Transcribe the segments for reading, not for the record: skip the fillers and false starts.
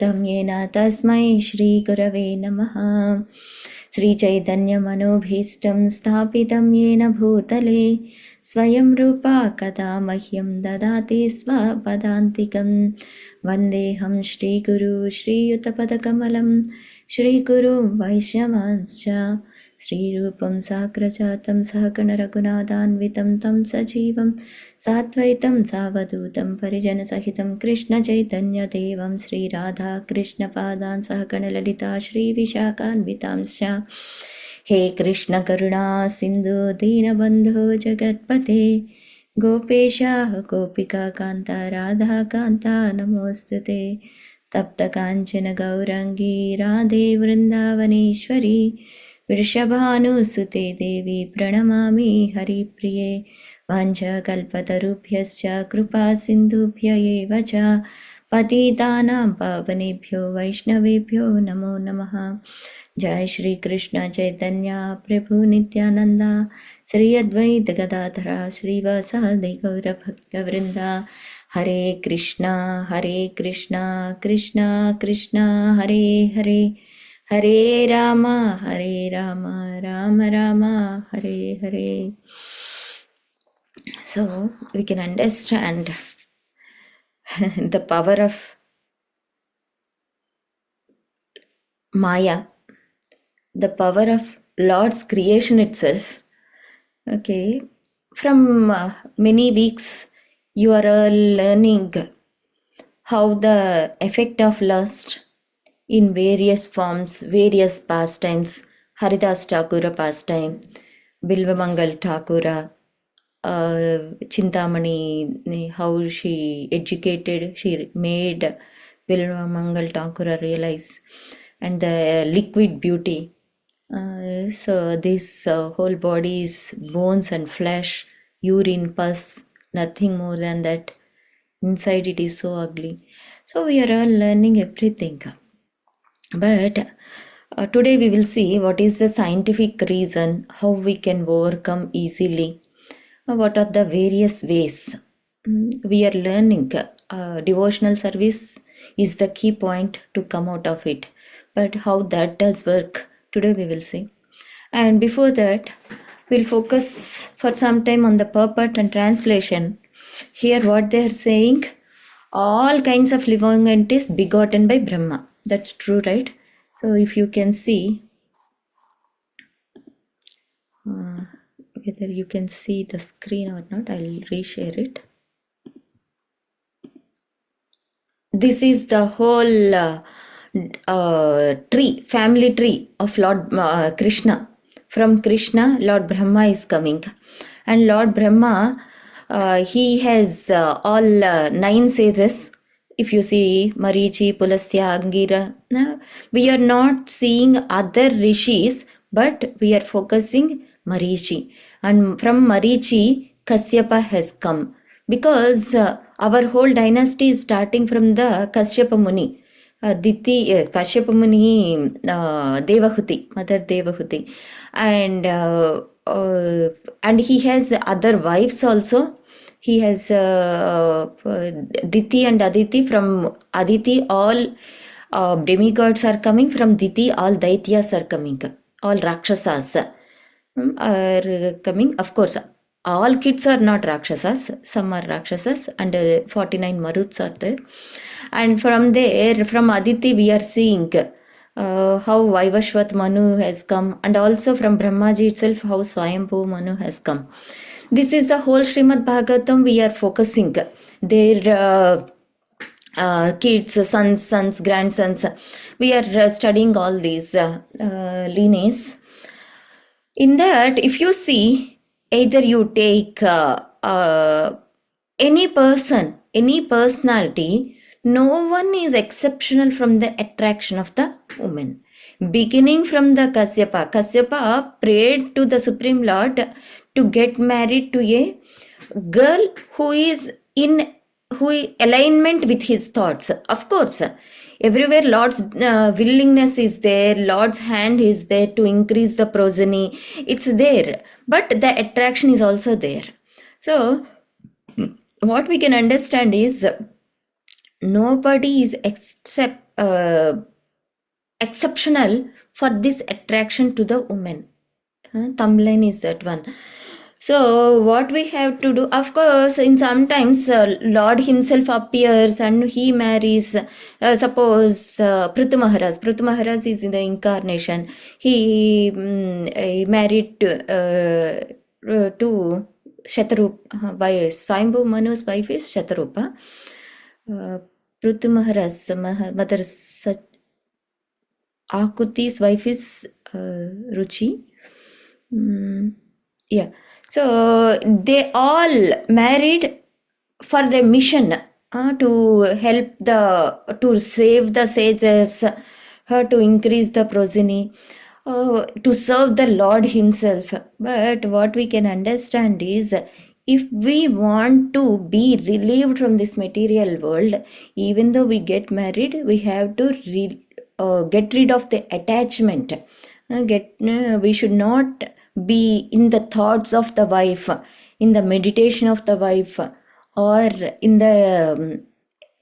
तं येन तस्मै श्रीगुरवे नमः। श्रीचैतन्यमनोभीष्टं स्थापितं येन भूतले स्वयं रूपा कदा मह्यं ददाति स्वपदान्तिकं। वन्देऽहं श्रीगुरु श्रीयुतपदकमलं श्रीगुरुं वैष्णवांश्च श्रीरूपं साग्रजातं सहगणरघुनाथान्वितं तं सजीवं साद्वैतं सावधूतं परिजनसहितं कृष्णचैतन्यदेवं श्रीराधाकृष्णपादान् सहगणललिता श्रीविशाखान्वितांश्च। हे कृष्ण करुणा सिन्धु दीनबन्धो जगत्पते गोपेशा गोपिका कान्ता राधा कान्ता नमोऽस्तुते। तप्तकाञ्चन गौराङ्गी राधे वृन्दावनेश्वरी वृषभानुसुते देवी प्रणमामि हरिप्रिये। वाञ्छाकल्पतरुभ्यश्च कृपासिन्धुभ्य एव च पतितानां पावनेभ्यो वैष्णवेभ्यो नमो नमः। जय श्री कृष्ण चैतन्य प्रभु नित्यानंदा श्री अद्वैत गदाधरा श्रीवासादि गौरभक्तवृंदा। हरे कृष्णा कृष्णा कृष्णा हरे हरे, हरे Ram Ram Ram Hare Hare. So we can understand the power of Maya, the power of Lord's creation itself. Okay, from many weeks you are learning how the effect of lust in various forms, various pastimes, Haridas Thakura pastime, Bilvamangal Thakura, Chintamani, how she educated, she made Bilvamangal Thakura realize, and the liquid beauty. So this whole body is bones and flesh, urine, pus, nothing more than that. Inside it is so ugly. So we are all learning everything. But today we will see what is the scientific reason, how we can overcome easily, what are the various ways. We are learning. Devotional service is the key point to come out of it. But how that does work, today we will see. And before that, we'll focus for some time on the purport and translation. Here what they are saying, all kinds of living entities begotten by Brahma. That's true, right? So if you can see, whether you can see the screen or not, I'll reshare it. This is the whole family tree of Lord Krishna. From Krishna, Lord Brahma is coming. And Lord Brahma, he has all 9 sages. If you see Marichi, Pulastya, Angira, we are not seeing other rishis, but we are focusing Marichi. And from Marichi, Kasyapa has come. Because our whole dynasty is starting from the Kashyapa Muni. Kashyapa Muni, Devahuti, Mother Devahuti. And he has other wives also. He has Diti and Aditi. From Aditi, all demigods are coming. From Diti, all Daityas are coming. All Rakshasas are coming. Of course, all kids are not Rakshasas. Some are Rakshasas, and 49 Maruts are there. And from there, from Aditi, we are seeing how Vaivashvat Manu has come, and also from Brahmaji itself, how Swayambhu Manu has come. This is the whole Srimad Bhagavatam we are focusing. Their kids, sons, grandsons. We are studying all these lineages. In that, if you see, either you take any person, any personality, no one is exceptional from the attraction of the woman. Beginning from the Kasyapa prayed to the Supreme Lord to get married to a girl who is in alignment with his thoughts. Of course, everywhere Lord's willingness is there, Lord's hand is there to increase the progeny. It's there, but the attraction is also there. So what we can understand is nobody is exceptional for this attraction to the woman. Thumbline is that one. So what we have to do, of course, in sometimes Lord himself appears and he marries, suppose Prithu Maharaj is in the incarnation. He married to Shatarupa, by Swayambhu Manu's wife is Shatarupa. Prithu Maharaj, Mother Akuti's wife is Ruchi. Yeah, so they all married for the mission to help to save the sages, to increase the progeny, to serve the Lord himself. But what we can understand is, if we want to be relieved from this material world, even though we get married, we have to get rid of the attachment. We should not be in the thoughts of the wife, in the meditation of the wife, or in the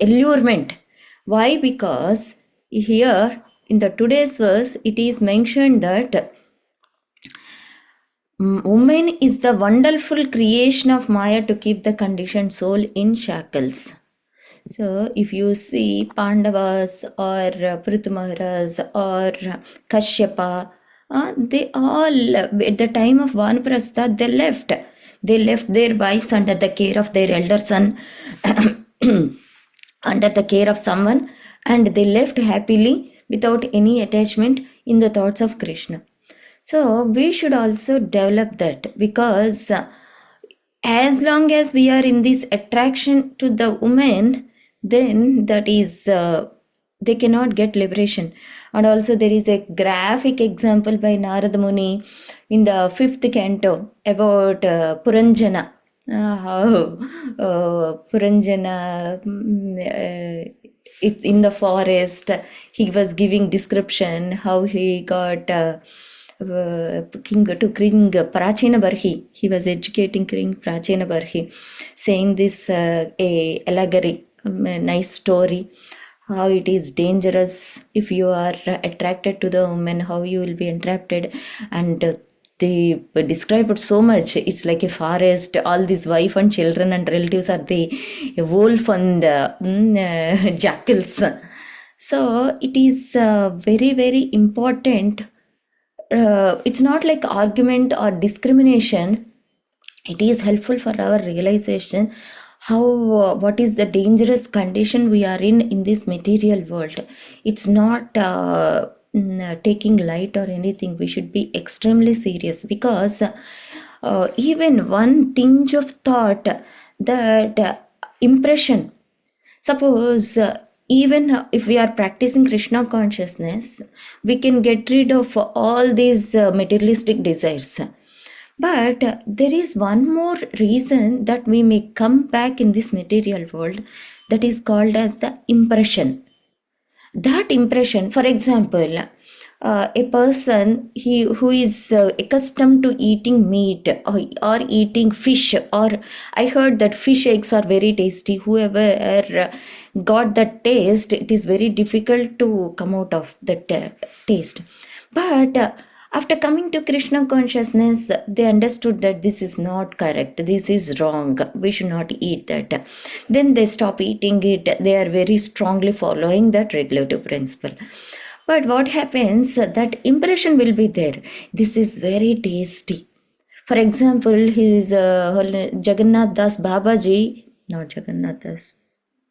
allurement. Why? Because here in the today's verse it is mentioned that woman is the wonderful creation of Maya to keep the conditioned soul in shackles. So if you see Pandavas or Prithu Maharaj or Kashyapa, they all, at the time of Vanaprastha, they left. They left their wives under the care of their elder son, under the care of someone, and they left happily without any attachment in the thoughts of Krishna. So we should also develop that, because as long as we are in this attraction to the woman, then that is they cannot get liberation. And also there is a graphic example by Narada Muni in the 5th canto about Puranjana. How Puranjana in the forest, he was giving description how he got king Prachina Barhi. He was educating King Prachina Barhi, saying this a allegory, a nice story, how it is dangerous if you are attracted to the woman, how you will be entrapped. And they describe it so much. It's like a forest. All these wife and children and relatives are the wolf and jackals. So it is very, very important. It's not like argument or discrimination. It is helpful for our realization how what is the dangerous condition we are in this material world. It's not taking light or anything. We should be extremely serious, because even one tinge of thought, that impression, suppose even if we are practicing Krishna consciousness, we can get rid of all these materialistic desires. But there is one more reason that we may come back in this material world, that is called as the impression. That impression, for example, a person who is accustomed to eating meat or eating fish, or I heard that fish eggs are very tasty. Whoever got that taste, it is very difficult to come out of that taste. But after coming to Krishna consciousness, they understood that this is not correct, this is wrong, we should not eat that. Then they stop eating it. They are very strongly following that regulative principle. But what happens, that impression will be there. This is very tasty. For example, his Jagannath Das Babaji, not Jagannath Das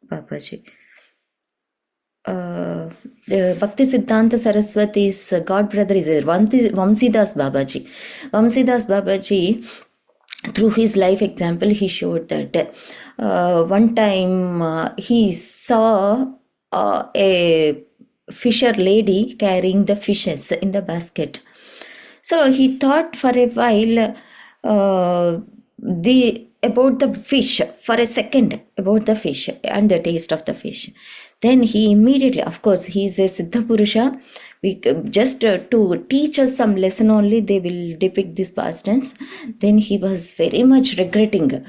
Babaji, the Bhakti Siddhanta Saraswati's god brother is Vamsidas Babaji. Vamsidas Babaji, through his life example, he showed that one time he saw a fisher lady carrying the fishes in the basket. So he thought for a while about the fish, for a second, about the fish and the taste of the fish. Then he immediately, of course, he is a Siddha Purusha. We just to teach us some lesson only, they will depict this past tense. Then he was very much regretting.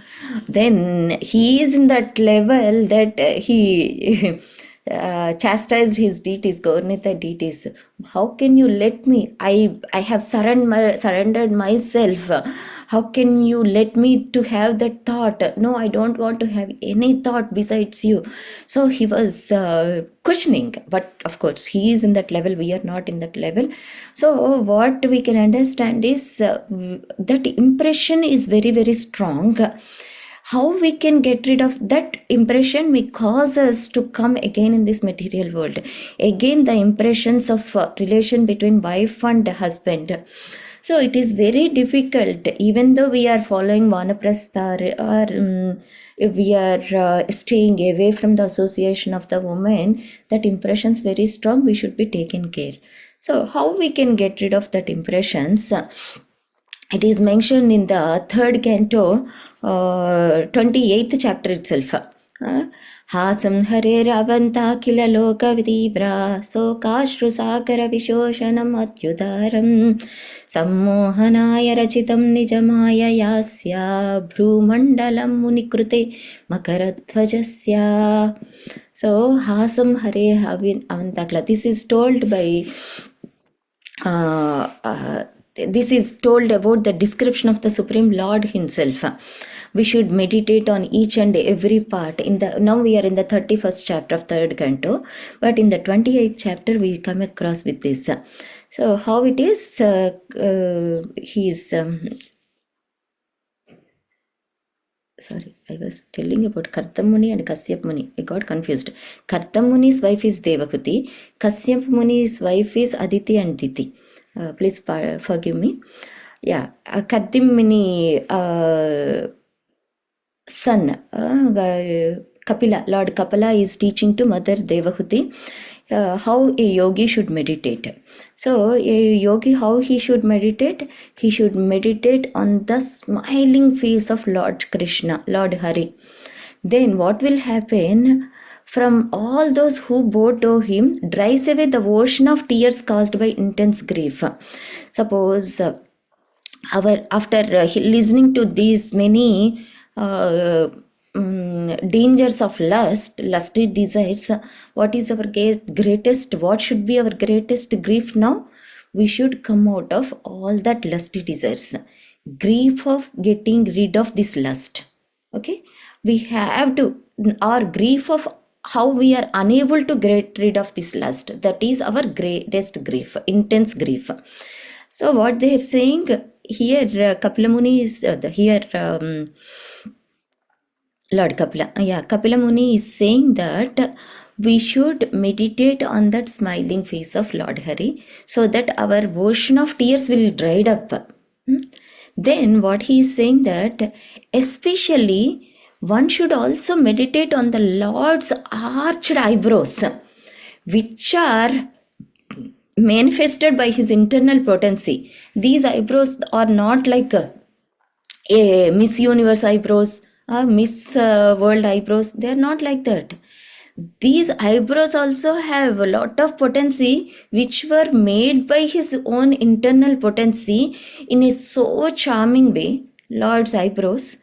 Then he is in that level that he chastised his deities, Gaurnitha deities. How can you let me? I have surrendered myself. How can you let me to have that thought? No, I don't want to have any thought besides you. So he was questioning, but of course he is in that level, we are not in that level. So what we can understand is that impression is very, very strong. How we can get rid of that impression may cause us to come again in this material world, again the impressions of relation between wife and husband. So it is very difficult, even though we are following vanaprastha, or if we are staying away from the association of the woman, that impressions very strong, we should be taken care. So how we can get rid of that impressions? It is mentioned in the third canto, 28th chapter itself. हासं हरेरवन्ताखिल लोकवितीव्रा शोकाश्रुसागरविशोषणम् अत्युदारं सम्मोहनाय रचितं निजमाययास्य भ्रूमण्डलं मुनिकृते मकरध्वजस्य. So हासं हरेरवन्ताखिल, this is told by this is told about the description of the Supreme Lord himself. We should meditate on each and every part. Now we are in the 31st chapter of third canto, but in the 28th chapter we come across with this. So how it is, he is sorry, I was telling about Kartam Muni and Kasyap Muni. I got confused. Kartam Muni's wife is Devahuti. Kasyap Muni's wife is Aditi and Diti. Please forgive me. Yeah, Kartam Muni son, Kapila, Lord Kapila is teaching to Mother Devahuti how a yogi should meditate. So a yogi, how he should meditate? He should meditate on the smiling face of Lord Krishna, Lord Hari. Then what will happen? From all those who bow to him, dries away the ocean of tears caused by intense grief. Suppose after listening to these many dangers of lusty desires, what is our greatest, what should be our greatest grief now? We should come out of all that lusty desires. Grief of getting rid of this lust. Okay, we have to, our grief of how we are unable to get rid of this lust, that is our greatest grief, intense grief. So what they are saying here, Kapila Muni is here Lord Kapila, Kapila Muni is saying that we should meditate on that smiling face of Lord Hari, so that our ocean of tears will dry up. Then what he is saying, that especially one should also meditate on the Lord's arched eyebrows, which are manifested by his internal potency. These eyebrows are not like a Miss Universe eyebrows, Miss World eyebrows. They are not like that. These eyebrows also have a lot of potency, which were made by his own internal potency in a so charming way. Lord's eyebrows,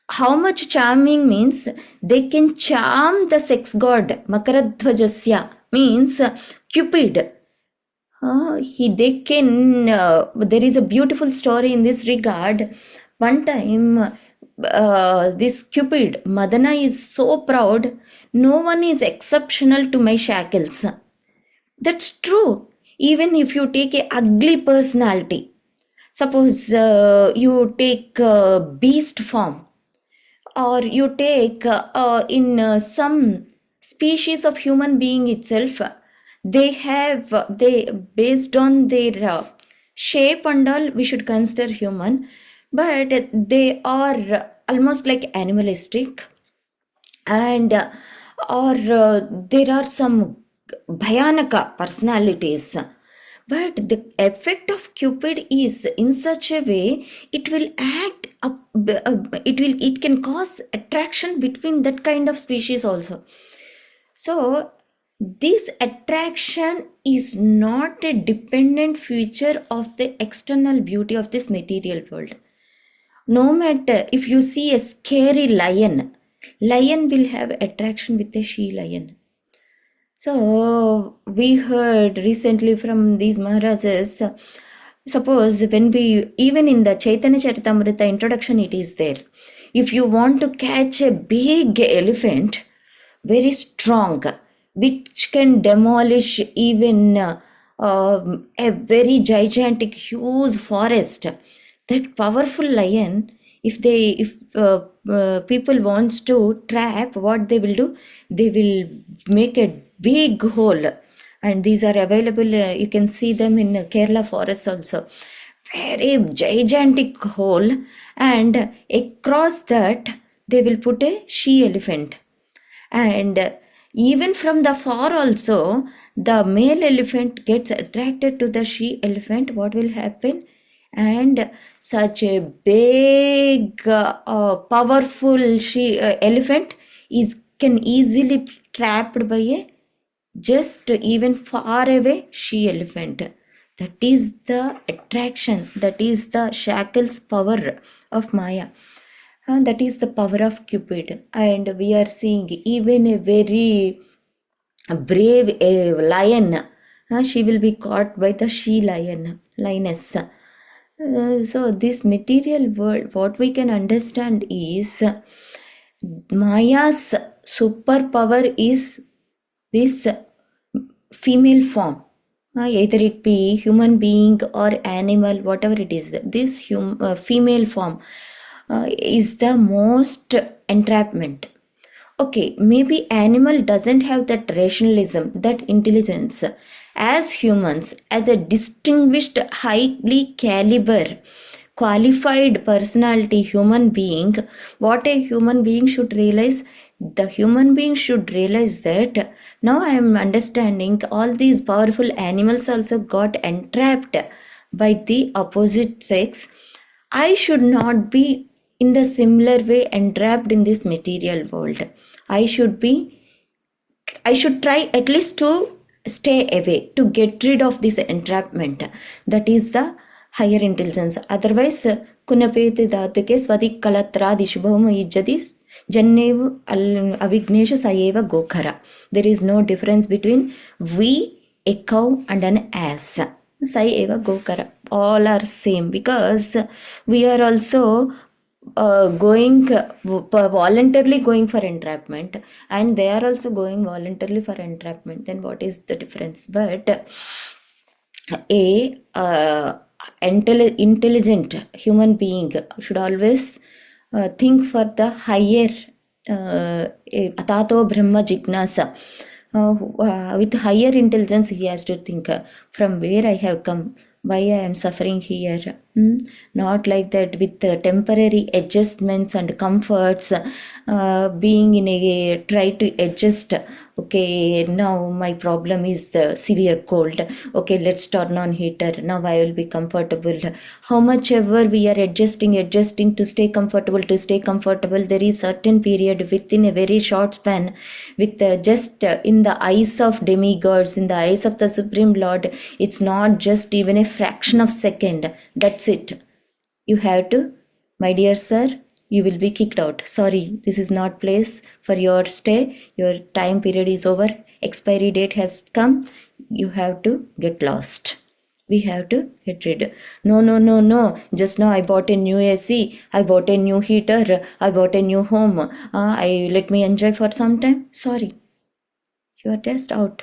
how much charming means they can charm the sex god Makaradhvajasya, means Cupid. They can there is a beautiful story in this regard. One time this Cupid, Madana, is so proud, no one is exceptional to my shackles. That's true. Even if you take a ugly personality, suppose you take beast form, or you take in some species of human being itself, they based on their shape and all, we should consider human, but they are almost like animalistic, and or there are some bhayanaka personalities. But the effect of Cupid is in such a way, it will act up, it can cause attraction between that kind of species also. So this attraction is not a dependent feature of the external beauty of this material world. No matter if you see a scary lion will have attraction with a she lion. So we heard recently from these Maharajas, suppose when we, even in the Chaitanya Charitamrita introduction, it is there. If you want to catch a big elephant, very strong, which can demolish even a very gigantic, huge forest, that powerful lion, if people wants to trap, what they will do, they will make a big hole, and these are available, you can see them in Kerala forest also, very gigantic hole, and across that they will put a she elephant. And even from the far also, the male elephant gets attracted to the she elephant. What will happen? And such a big powerful she elephant is can easily be trapped by a just even far away she elephant. That is the attraction, that is the shackles power of Maya. That is the power of Cupid. And we are seeing even a very brave lion, she will be caught by the she lioness. So this material world, what we can understand is Maya's superpower is this female form. Either it be human being or animal, whatever it is, this female form is the most entrapment. Okay, maybe animal doesn't have that rationalism, that intelligence. As humans, as a distinguished, highly caliber, qualified personality human being, what a human being should realize, the human being should realize that now I am understanding all these powerful animals also got entrapped by the opposite sex. I should not be in the similar way entrapped in this material world. I should try at least to stay away, to get rid of this entrapment. That is the higher intelligence. Otherwise, kunapeti dhatike swadik kalatradi shubham ijjati jannevu avignesha sayeva gokhara. There is no difference between we, a cow, and an ass. Sayeva gokhara. All are same, because we are also going voluntarily going for entrapment, and they are also going voluntarily for entrapment. Then what is the difference? But a intelligent human being should always think for the higher atato brahma jignasa. With higher intelligence, he has to think from where I have come, why I am suffering here. Not like that with temporary adjustments and comforts, being in a try to adjust. Okay, now my problem is severe cold. Okay, let's turn on heater. Now I will be comfortable. How much ever we are adjusting to stay comfortable, there is certain period within a very short span, with just in the eyes of demigods, in the eyes of the Supreme Lord, it's not just even a fraction of second. That's it. You have to, my dear sir, you will be kicked out. Sorry, this is not place for your stay. Your time period is over. Expiry date has come. You have to get lost. We have to get rid. No. Just now I bought a new AC. I bought a new heater. I bought a new home. Let me enjoy for some time. Sorry, you are just out.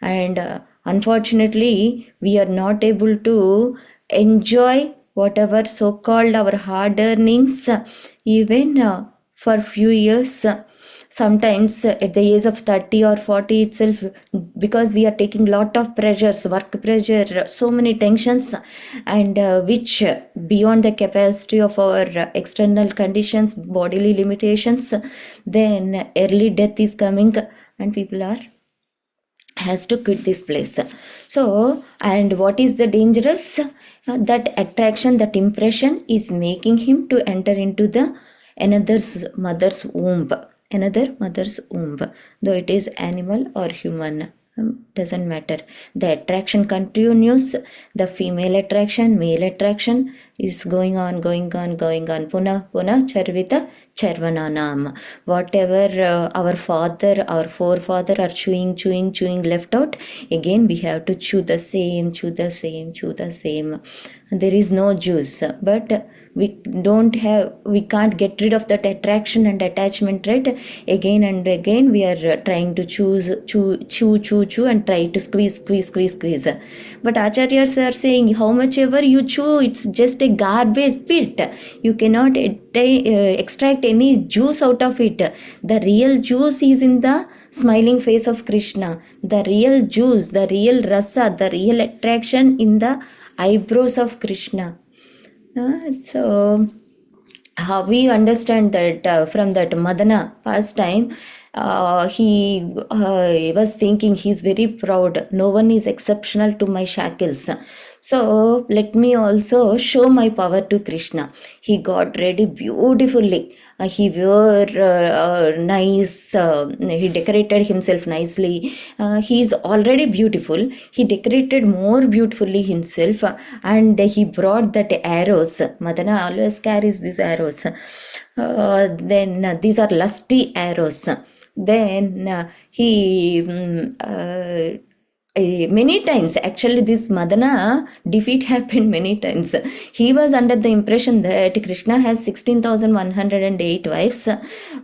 And unfortunately, we are not able to enjoy whatever so-called our hard earnings, even for few years. Sometimes at the age of 30 or 40 itself, because we are taking lot of pressures, work pressure, so many tensions, and which beyond the capacity of our external conditions, bodily limitations, then early death is coming and people has to quit this place. So, and what is the dangerous? That attraction, that impression is making him to enter into the another mother's womb, though it is animal or human. doesn't matter. The attraction continues. The female attraction, male attraction is going on. Puna charvita charvananam. Whatever our father, our forefather are chewing left out, again we have to chew the same. There is no juice, but we can't get rid of that attraction and attachment, right? Again and again we are trying to chew and try to squeeze. But acharyas are saying, how much ever you chew, it's just a garbage pit. You cannot extract any juice out of it. The real juice is in the smiling face of Krishna. The real juice, the real rasa, the real attraction in the eyebrows of Krishna. So how we understand that from that Madana pastime, he was thinking he's very proud. No one is exceptional to my shackles. So let me also show my power to Krishna. He got ready beautifully. He wore nice, he decorated himself nicely. He is already beautiful. He decorated more beautifully himself, and he brought that arrows. Madana always carries these arrows. Then these are lusty arrows. Then he many times, actually this Madana defeat happened many times. He was under the impression that Krishna has 16,108 wives.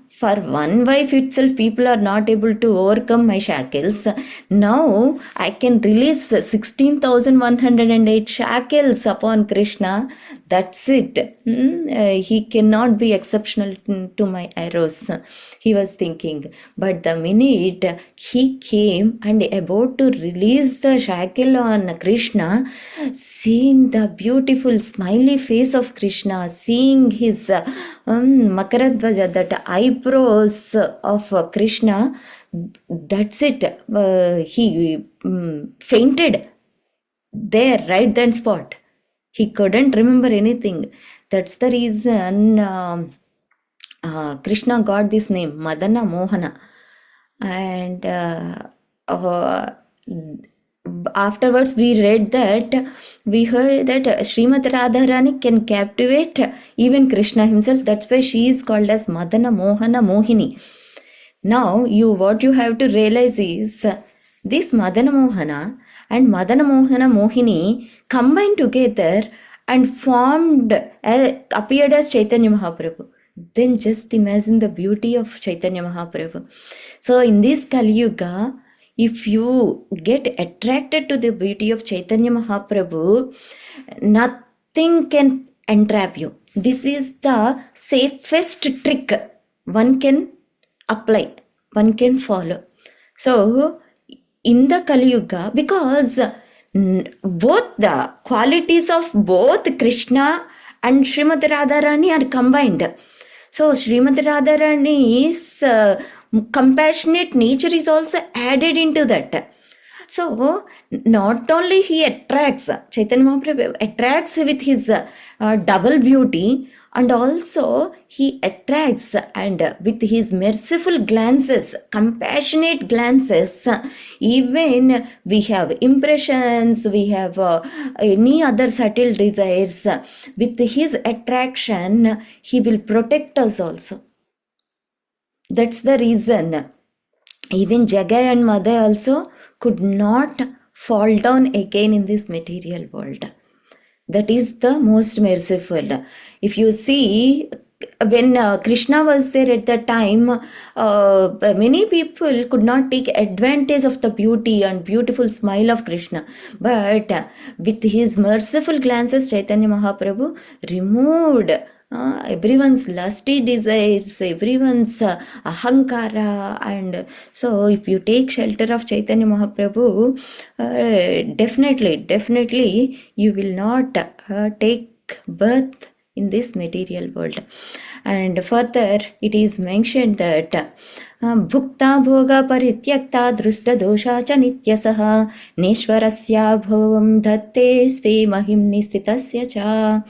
For one wife itself people are not able to overcome my shackles. Now I can release 16,108 shackles upon Krishna. That's it. He cannot be exceptional to my arrows, he was thinking. But the minute he came and about to release the shackle on Krishna, seeing the beautiful smiley face of Krishna, seeing his Makaradvaja, that eyebrows of Krishna, that's it. He fainted there, right then spot. He couldn't remember anything. That's the reason Krishna got this name, Madana Mohana. And afterwards we heard that Srimati Radharani can captivate even Krishna himself. That's why she is called as Madana Mohana Mohini. Now what you have to realize is this Madana Mohana and Madana Mohana Mohini combined together and appeared as Chaitanya Mahaprabhu. Then just imagine the beauty of Chaitanya Mahaprabhu. So in this Kali Yuga, if you get attracted to the beauty of Chaitanya Mahaprabhu, nothing can entrap you. This is the safest trick one can apply, one can follow. So in the Kali Yuga, because both the qualities of both Krishna and Srimati Radharani are combined. So Srimati Radharani's compassionate nature is also added into that. So not only he attracts, Chaitanya Mahaprabhu attracts with his double beauty, and also he attracts and with his merciful glances, compassionate glances. Even we have impressions, we have any other subtle desires, with his attraction he will protect us also. That's the reason even Jagai and Madai also could not fall down again in this material world. That is the most merciful. If you see, when Krishna was there at that time, many people could not take advantage of the beauty and beautiful smile of Krishna. But with his merciful glances, Chaitanya Mahaprabhu removed everyone's lusty desires, everyone's ahankara. And so if you take shelter of Chaitanya Mahaprabhu, definitely you will not take birth in this material world. And further it is mentioned that bhukta bhoga parityakta drusta dosha cha nityasaha neshwarasya bhavam dhatte sve mahimni stitasya cha.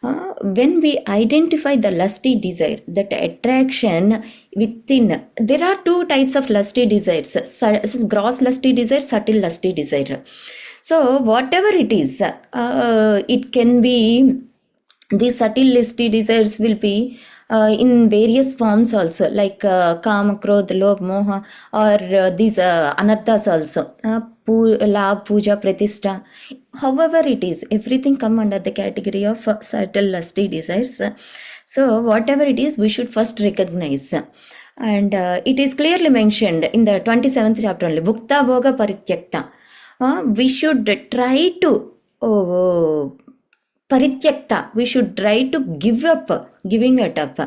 When we identify the lusty desire, that attraction within, there are two types of lusty desires: gross lusty desire, subtle lusty desire. So whatever it is, it can be, these subtle lusty desires will be in various forms also, like kama, krodha, lobh, moha, or these anarthas also, labh, puja, pratishtha. However it is, everything come under the category of subtle lusty desires. So whatever it is, we should first recognize. And it is clearly mentioned in the 27th chapter only, bhukta bhoga parityakta. We should try to parityakta, we should try to giving it up.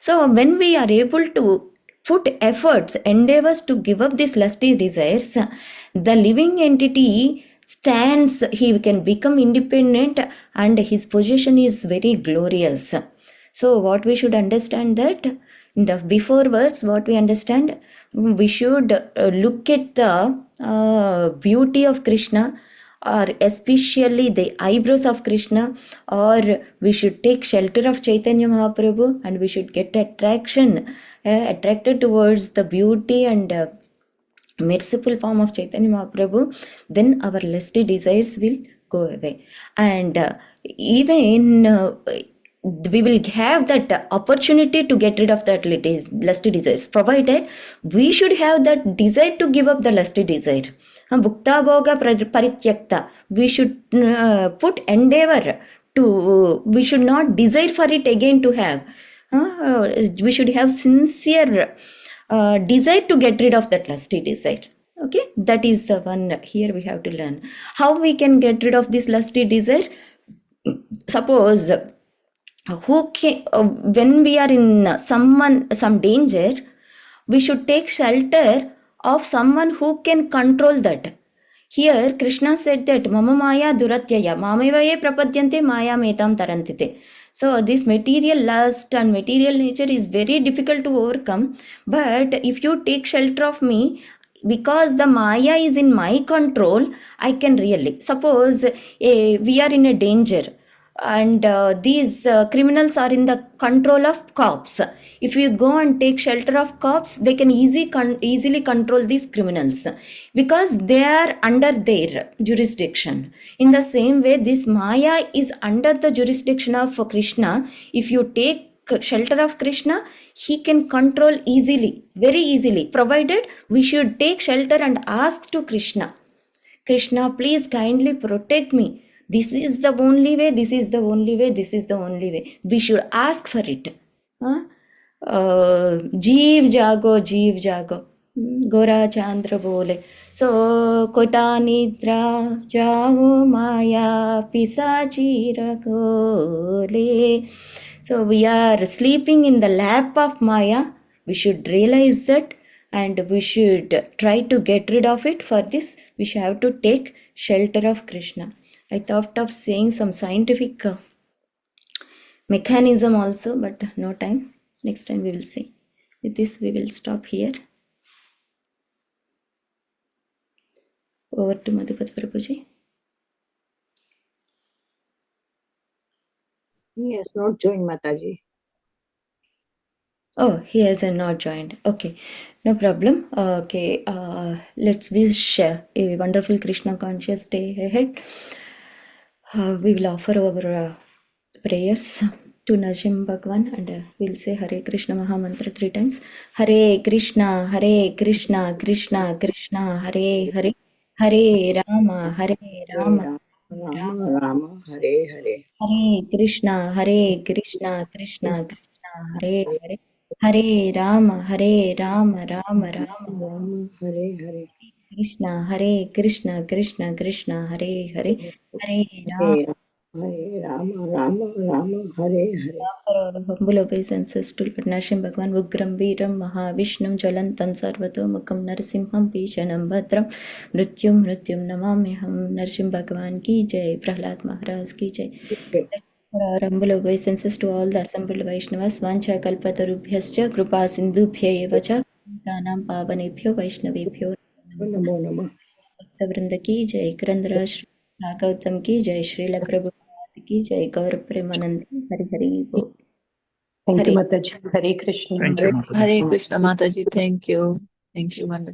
So when we are able to put efforts, endeavors to give up these lusty desires, the living entity stands, he can become independent, and his position is very glorious. So what we should understand, that in the before verse, what we understand, we should look at the beauty of Krishna, or especially the eyebrows of Krishna, or we should take shelter of Chaitanya Mahaprabhu, and we should get attracted towards the beauty and merciful form of Chaitanya Mahaprabhu. Then our lusty desires will go away, and even we will have that opportunity to get rid of that lusty desires, provided we should have that desire to give up the lusty desire. Bhukta bhoga parityakta, we should put endeavor to, we should not desire for it again to have. We should have sincere desire to get rid of that lusty desire. Okay, that is the one here we have to learn. How we can get rid of this lusty desire? Suppose when we are in some danger, we should take shelter of someone who can control that. Here Krishna said that mama maya duratyaya mamevaye prapadyante maya metam tarantite. So this material lust and material nature is very difficult to overcome, but if you take shelter of me, because the maya is in my control, I can really, suppose we are in a danger, and these criminals are in the control of cops. If you go and take shelter of cops, they can easily control these criminals, because they are under their jurisdiction. In the same way, this maya is under the jurisdiction of Krishna. If you take shelter of Krishna, he can control easily, very easily, provided we should take shelter and ask to Krishna, Krishna, please kindly protect me. This is the only way, this is the only way, this is the only way. We should ask for it. Jeev jago, Gora Chandra bole. So, Kota Nidra Jao Maya Pisachi Ragole. So, we are sleeping in the lap of Maya. We should realize that, and we should try to get rid of it. For this, we should have to take shelter of Krishna. I thought of saying some scientific mechanism also, but no time. Next time we will see. With this, we will stop here. Over to Madhupat Prabhuji. He has not joined, Mataji. Oh, he has not joined. Okay, no problem. Okay, let's wish a wonderful Krishna conscious day ahead. We will offer our prayers to Najim Bhagwan, and we'll say Hare Krishna Maha Mantra 3 times. Hare Krishna, Krishna Krishna, Hare Hare, Hare Rama, Rama, Rama, Rama, Hare Hare. Hare Krishna, Krishna Krishna, Hare Hare, Hare Rama, Rama Rama, Rama, Hare Hare. Krishna, Krishna Krishna, Hare Hare, Hare Rama. Hare Rama, Rama, Rama, Hare Hare. For our humble obeisances to Narsim Bhagwan, Ugram Veeram Mahavishnum Jalantam Sarvatomukam Narsimham Pishanam Bhadram Mrityum Namamyaham. Narsim Bhagwan ki jai, Prahlad Maharaj ki jai. For our humble obeisances to all the assembled Vaishnavas, Vancha Kalpatarubhyascha Krupa Sindhubhya Evacha Danam Pavanebhyo Vaishnavebhyo Namo Namah. Bhakta की जय, करंदराज भागवतम की जय, श्रील प्रभुपाद की जय, गौर Premanand Hari Hari Bol. Thank you, Hare Mataji. Hare Krishna. Thank you, Mataji. Hare Krishna Mataji. Thank you. Thank you, Mataji.